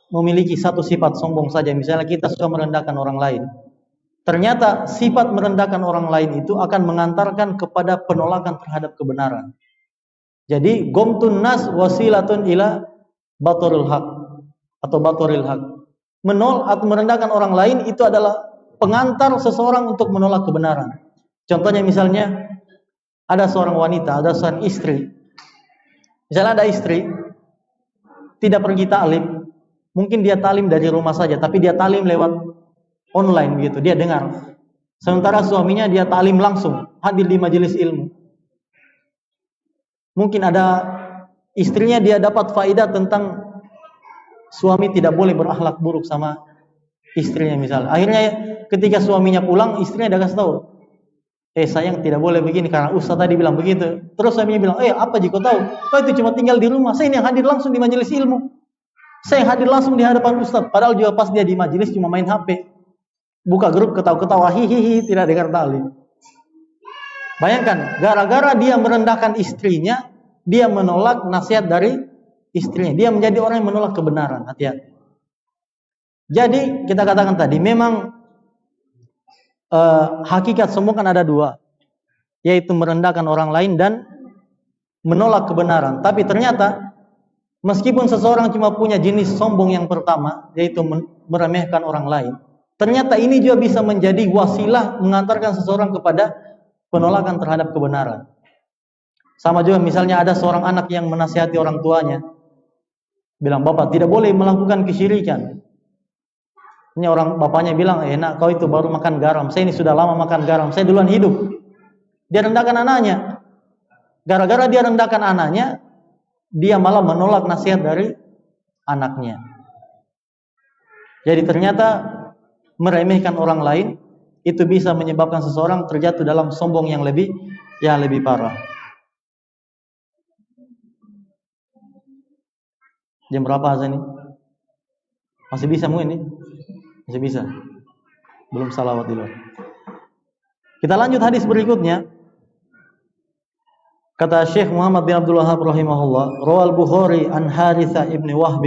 memiliki satu sifat sombong saja, misalnya kita suka merendahkan orang lain, ternyata sifat merendahkan orang lain itu akan mengantarkan kepada penolakan terhadap kebenaran. Jadi gomtun nas wasilatun ila batoril haq atau batoril haq. Menolak atau merendahkan orang lain itu adalah pengantar seseorang untuk menolak kebenaran. Contohnya misalnya ada seorang wanita, ada seorang istri. Misalnya ada istri tidak pergi taklim, mungkin dia taklim dari rumah saja, tapi dia taklim lewat online begitu, dia dengar. Sementara suaminya dia taklim langsung, hadir di majelis ilmu. Mungkin ada istrinya dia dapat faedah tentang suami tidak boleh berakhlak buruk sama istrinya misalnya. Akhirnya ketika suaminya pulang, istrinya udah kasih tahu, sayang tidak boleh begini karena ustaz tadi bilang begitu. Terus suaminya bilang, apa jika tahu? Kau itu cuma tinggal di rumah. Saya ini yang hadir langsung di majelis ilmu. Saya yang hadir langsung di hadapan ustaz. Padahal juga pas dia di majelis cuma main HP, buka grup ketawa-ketawa, hihihi, tidak dengar taklim. Bayangkan, gara-gara dia merendahkan istrinya, dia menolak nasihat dari istrinya. Dia menjadi orang yang menolak kebenaran. Hati-hati. Jadi kita katakan tadi, memang hakikat sombong kan ada dua, yaitu merendahkan orang lain dan menolak kebenaran. Tapi ternyata meskipun seseorang cuma punya jenis sombong yang pertama, yaitu meremehkan orang lain, ternyata ini juga bisa menjadi wasilah mengantarkan seseorang kepada penolakan terhadap kebenaran. Sama juga misalnya ada seorang anak yang menasihati orang tuanya, bilang, bapak tidak boleh melakukan kesyirikan. Ini orang bapaknya bilang, nak kau itu baru makan garam, saya ini sudah lama makan garam, saya duluan hidup. Dia rendahkan anaknya. Gara-gara dia rendahkan anaknya, dia malah menolak nasihat dari anaknya. Jadi ternyata meremehkan orang lain itu bisa menyebabkan seseorang terjatuh dalam sombong yang lebih parah. Jam berapa azan ini? Masih bisa mungkin ini? Masih bisa. Belum salawat di luar. Kita lanjut hadis berikutnya. Kata Syekh Muhammad bin Abdul Wahhab rahimahullah, rawal Bukhari an Harithah ibn Wahb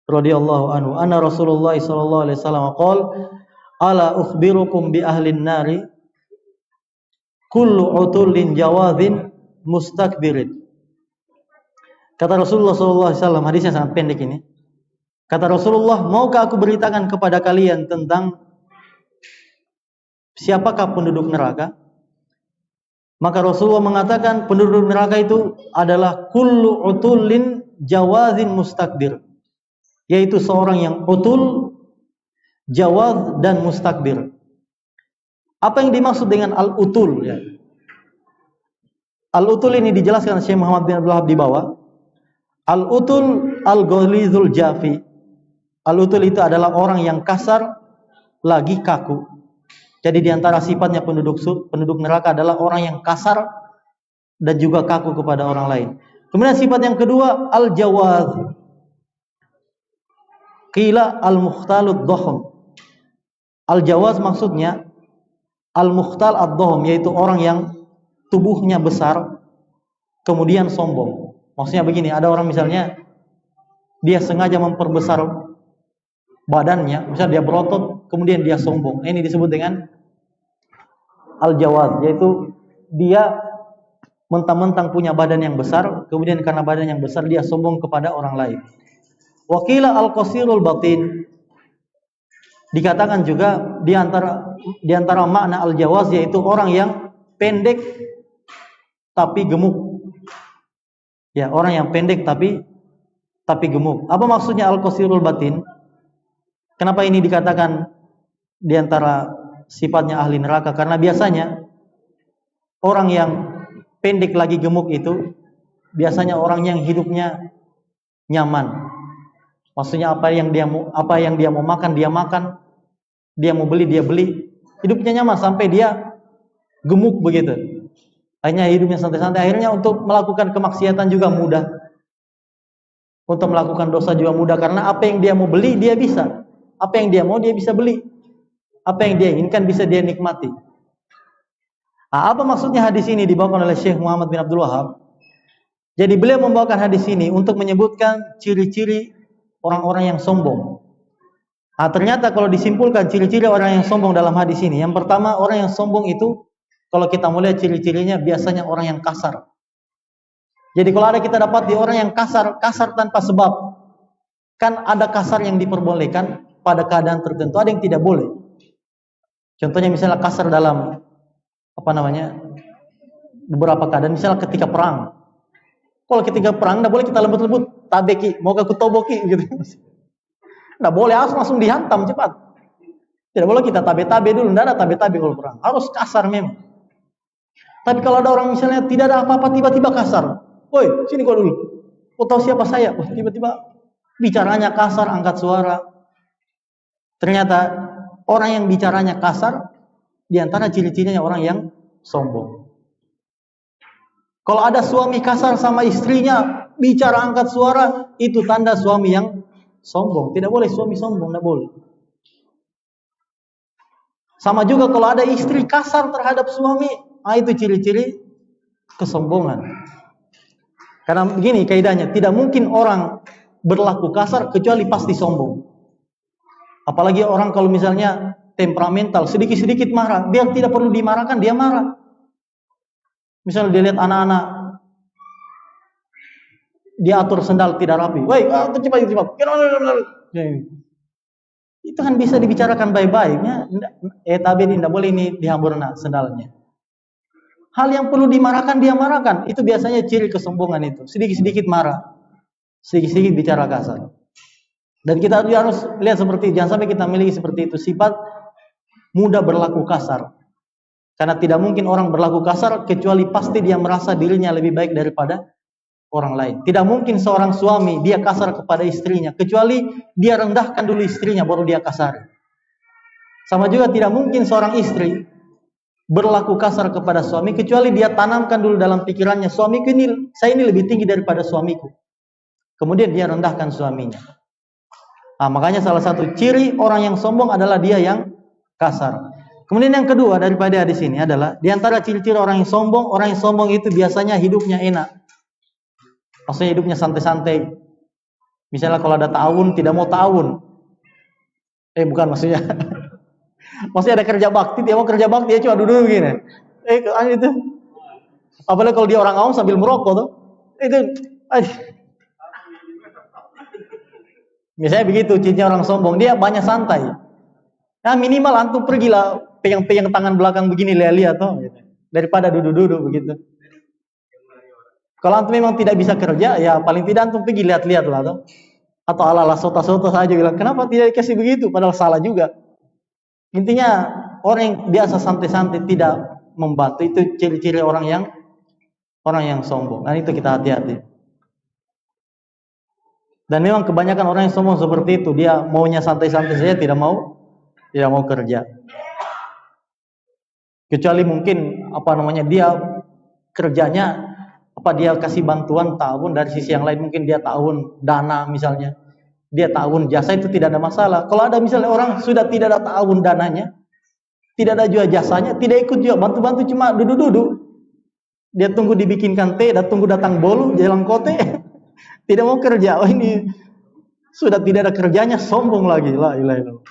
radhiyallahu anhu, anna Rasulullah sallallahu alaihi wasallam qala, ala ukhbirukum bi ahlin nari kullu utulin jawadhin mustakbirin. Kata Rasulullah SAW, hadisnya sangat pendek ini. Kata Rasulullah, maukah aku beritakan kepada kalian tentang siapakah penduduk neraka? Maka Rasulullah mengatakan penduduk neraka itu adalah kullu utulin jawadhin mustakbir, yaitu seorang yang utul, jawad dan mustakbir. Apa yang dimaksud dengan al-utul? Ya. Al-utul ini dijelaskan Syekh Muhammad bin Abdul Wahhab di bawah. Al-utul al-ghalizul jafi. Al-utul itu adalah orang yang kasar lagi kaku. Jadi diantara sifatnya penduduk neraka adalah orang yang kasar dan juga kaku kepada orang lain. Kemudian sifat yang kedua al-jawaz. Qila al-mukhtalud dhahm. Al-jawaz maksudnya al-mukhtal ad-dhahm, yaitu orang yang tubuhnya besar kemudian sombong. Maksudnya begini, ada orang misalnya dia sengaja memperbesar badannya, misalnya dia berotot, kemudian dia sombong. Ini disebut dengan al-jawaz, yaitu dia mentang-mentang punya badan yang besar, kemudian karena badan yang besar dia sombong kepada orang lain. Wakila al-qasirul batin, dikatakan juga di antara makna al-jawaz yaitu orang yang pendek tapi gemuk. Ya, orang yang pendek tapi gemuk. Apa maksudnya al-qasirul batin? Kenapa ini dikatakan di antara sifatnya ahli neraka? Karena biasanya orang yang pendek lagi gemuk itu biasanya orang yang hidupnya nyaman. Maksudnya apa yang dia mau makan dia makan, dia mau beli dia beli. Hidupnya nyaman sampai dia gemuk begitu. Akhirnya hidupnya santai-santai. Akhirnya untuk melakukan kemaksiatan juga mudah. Untuk melakukan dosa juga mudah karena apa yang dia mau beli dia bisa. Apa yang dia mau dia bisa beli. Apa yang dia inginkan bisa dia nikmati. Nah, apa maksudnya hadis ini dibawakan oleh Syekh Muhammad bin Abdul Wahab? Jadi beliau membawakan hadis ini untuk menyebutkan ciri-ciri orang-orang yang sombong. Nah, ternyata kalau disimpulkan ciri-ciri orang yang sombong dalam hadis ini, yang pertama orang yang sombong itu kalau kita melihat ciri-cirinya biasanya orang yang kasar. Jadi kalau ada kita dapat di orang yang kasar tanpa sebab. Kan ada kasar yang diperbolehkan pada keadaan tertentu, ada yang tidak boleh. Contohnya misalnya kasar dalam beberapa keadaan, misalnya ketika perang. Kalau ketika perang tidak boleh kita lembut-lembut, tabeki, mau aku toboki gitu. Tidak boleh, harus langsung dihantam cepat. Tidak boleh kita tabe-tabe dulu, tidak ada tabe-tabe kalau perang. Harus kasar memang. Tapi kalau ada orang misalnya tidak ada apa-apa tiba-tiba kasar. Woi, sini kau dulu. Kau tahu siapa saya? Wah, tiba-tiba bicaranya kasar, angkat suara. Ternyata orang yang bicaranya kasar di antara ciri-cirinya orang yang sombong. Kalau ada suami kasar sama istrinya, bicara angkat suara, itu tanda suami yang sombong. Tidak boleh suami sombong, tidak boleh. Sama juga kalau ada istri kasar terhadap suami, itu ciri-ciri kesombongan. Karena begini kaidahnya, tidak mungkin orang berlaku kasar kecuali pasti sombong. Apalagi orang kalau misalnya temperamental, sedikit-sedikit marah, biar tidak perlu dimarahkan, dia marah. Misalnya dia lihat anak-anak, dia atur sendal tidak rapi. Woi, cepat. Itu kan bisa dibicarakan baik-baiknya. Tapi tidak boleh ini dihamburna sendalnya. Hal yang perlu dimarahkan dia marahkan. Itu biasanya ciri kesombongan itu. Sedikit-sedikit marah, sedikit-sedikit bicara kasar. Dan kita harus lihat seperti itu. Jangan sampai kita miliki seperti itu. Sifat mudah berlaku kasar. Karena tidak mungkin orang berlaku kasar kecuali pasti dia merasa dirinya lebih baik daripada orang lain. Tidak mungkin seorang suami dia kasar kepada istrinya kecuali dia rendahkan dulu istrinya baru dia kasar. Sama juga tidak mungkin seorang istri berlaku kasar kepada suami kecuali dia tanamkan dulu dalam pikirannya, suamiku ini, saya ini lebih tinggi daripada suamiku. Kemudian dia rendahkan suaminya. Nah, makanya salah satu ciri orang yang sombong adalah dia yang kasar. Kemudian yang kedua daripada hadis ini adalah di antara ciri-ciri orang yang sombong itu biasanya hidupnya enak. Maksudnya hidupnya santai-santai. Misalnya kalau ada ta'awun, tidak mau ta'awun. Bukan maksudnya. Maksudnya ada kerja bakti, dia mau kerja bakti, dia cuma duduk begini. Itu. Apalagi kalau dia orang awam sambil merokok tuh. Itu. Misalnya begitu, cirinya orang sombong, dia banyak santai. Nah minimal antum pergilah pegang-pegang tangan belakang begini lihat-lihat tuh, gitu. Daripada duduk-duduk begitu. Kalau antum memang tidak bisa kerja, ya paling tidak antum pergi lihat-lihat lah tuh. Atau ala-ala sota-sota saja bilang, kenapa tidak dikasih begitu? Padahal salah juga. Intinya orang yang biasa santai-santai tidak membantu itu ciri-ciri orang yang sombong. Dan itu kita hati-hati. Dan memang kebanyakan orang yang sombong seperti itu, dia maunya santai-santai saja, tidak mau kerja. Kecuali mungkin dia kerjanya dia kasih bantuan ta'awun dari sisi yang lain, mungkin dia ta'awun dana misalnya. Dia ta'awun jasa, itu tidak ada masalah. Kalau ada misalnya orang sudah tidak ada ta'awun dananya, tidak ada juga jasanya, tidak ikut juga bantu-bantu cuma duduk-duduk. Dia tunggu dibikinkan teh, dan tunggu datang bolu, jalan kote. Tidak mau kerja. Oh ini sudah tidak ada kerjanya, sombong lagi. La ilaha illallah.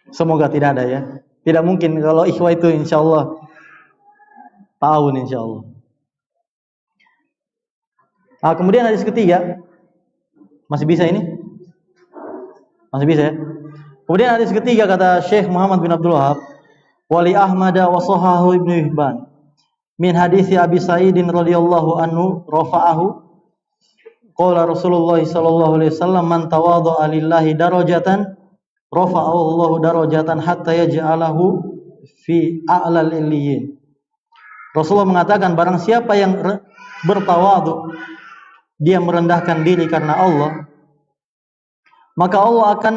Semoga tidak ada ya. Tidak mungkin kalau ikhwah itu insya Allah tahun insya Allah. Nah, kemudian hadis ketiga, masih bisa ini? Masih bisa ya? Kemudian hadis ketiga kata Syekh Muhammad bin Abdul Wahab, wali Ahmad wa sahahu Ibnu Hibban min hadis Abi Sa'idin radhiyallahu anhu rafa'ahu qala Rasulullah sallallahu alaihi wasallam man tawadha'a lillahi darajatan rafa'ahu Allahu darajatan hatta yaj'alahu fi a'lal illiyin. Rasulullah mengatakan barang siapa yang bertawadhu, dia merendahkan diri karena Allah, maka Allah akan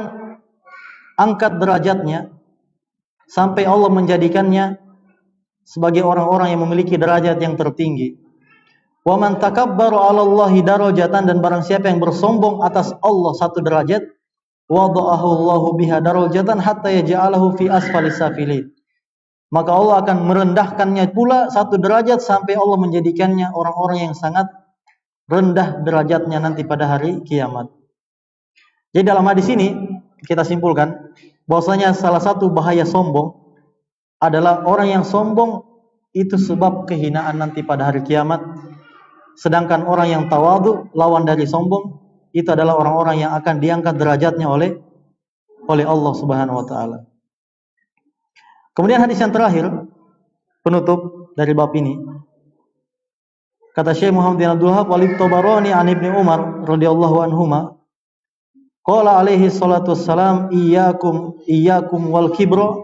angkat derajatnya sampai Allah menjadikannya sebagai orang-orang yang memiliki derajat yang tertinggi. Wa man takabbaru 'ala Allahi darajatan, dan barang siapa yang bersombong atas Allah satu derajat, wada'ahu Allahu biha darajatan hatta yaj'alahu fi asfalis safilin. Maka Allah akan merendahkannya pula satu derajat sampai Allah menjadikannya orang-orang yang sangat rendah derajatnya nanti pada hari kiamat. Jadi dalam hadis ini kita simpulkan bahwasanya salah satu bahaya sombong adalah orang yang sombong itu sebab kehinaan nanti pada hari kiamat. Sedangkan orang yang tawadhu, lawan dari sombong, itu adalah orang-orang yang akan diangkat derajatnya oleh Allah Subhanahu wa taala. Kemudian hadis yang terakhir, penutup dari bab ini. Kata Syekh Muhammad bin Abdul Wahab, walid Tabarani an Ibnu Umar radhiyallahu anhuma, qala alaihi salatu wassalam, iyyakum wal kibra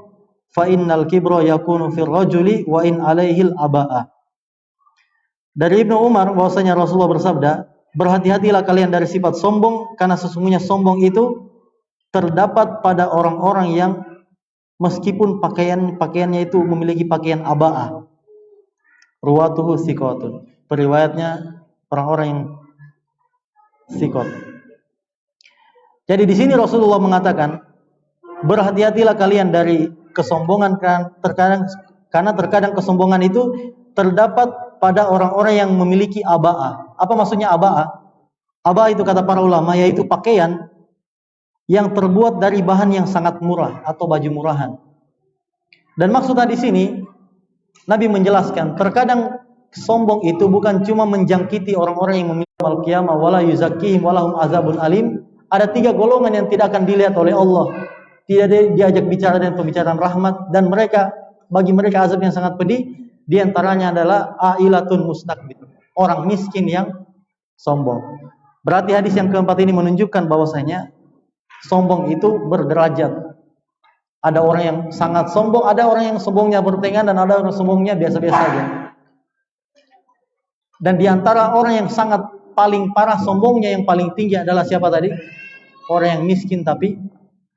fa innal kibra yakunu fir rajuli wa in alaihil aba'ah. Dari Ibnu Umar bahwasanya Rasulullah bersabda, berhati-hatilah kalian dari sifat sombong, karena sesungguhnya sombong itu terdapat pada orang-orang yang meskipun pakaiannya itu memiliki pakaian aba'ah. Ruwatuhu thiqatun. Periwayatnya orang-orang yang thiqat. Jadi di sini Rasulullah mengatakan, berhati-hatilah kalian dari kesombongan, karena terkadang kesombongan itu terdapat pada orang-orang yang memiliki aba'ah. Apa maksudnya aba'ah? Aba'ah itu kata para ulama yaitu pakaian yang terbuat dari bahan yang sangat murah atau baju murahan. Dan maksudnya di sini Nabi menjelaskan, terkadang sombong itu bukan cuma menjangkiti orang-orang yang memiliki al-qiyamah wala yuzakkihim walahum azabun alim. Ada 3 golongan yang tidak akan dilihat oleh Allah, tidak diajak bicara dan pembicaraan rahmat, dan bagi mereka azab yang sangat pedih. Di antaranya adalah ailatun mustakbir, orang miskin yang sombong. Berarti hadis yang keempat ini menunjukkan bahwasanya sombong itu berderajat. Ada orang yang sangat sombong, ada orang yang sombongnya bertengan, dan ada orang sombongnya biasa-biasa saja. Dan di antara orang yang sangat paling parah sombongnya, yang paling tinggi adalah siapa tadi? Orang yang miskin tapi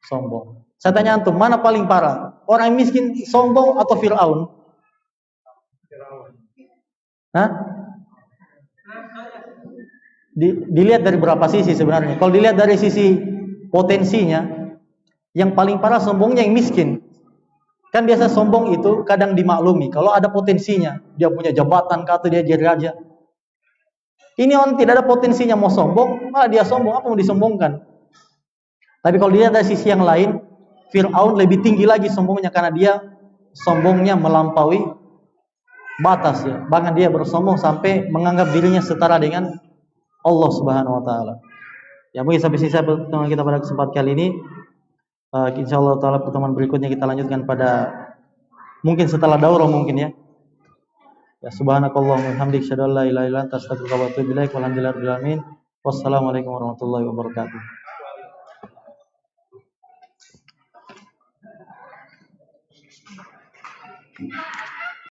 sombong. Saya tanya antum, mana paling parah? Orang yang miskin sombong atau Fir'aun? Hah? Dilihat dari berapa sisi sebenarnya. Kalau dilihat dari sisi potensinya, yang paling parah sombongnya yang miskin. Kan biasa sombong itu kadang dimaklumi kalau ada potensinya, dia punya jabatan, kata dia jadi raja. Ini orang tidak ada potensinya mau sombong, malah dia sombong, apa mau disombongkan? Tapi kalau dilihat dari sisi yang lain, Fir'aun lebih tinggi lagi sombongnya, karena dia sombongnya melampaui batas ya. Bahkan dia bersombong sampai menganggap dirinya setara dengan Allah Subhanahu wa taala. Ya, mungkin sampai sini pertemuan kita pada kesempatan kali ini. Insyaallah taala pertemuan berikutnya kita lanjutkan pada mungkin setelah daurah mungkin ya. Ya, subhanakallahumma wa bihamdika asyhadu an la ilaha illa anta astaghfiruka wa atubu ilaik. Walhamdulillahirabbil alamin. Wassalamualaikum warahmatullahi wabarakatuh.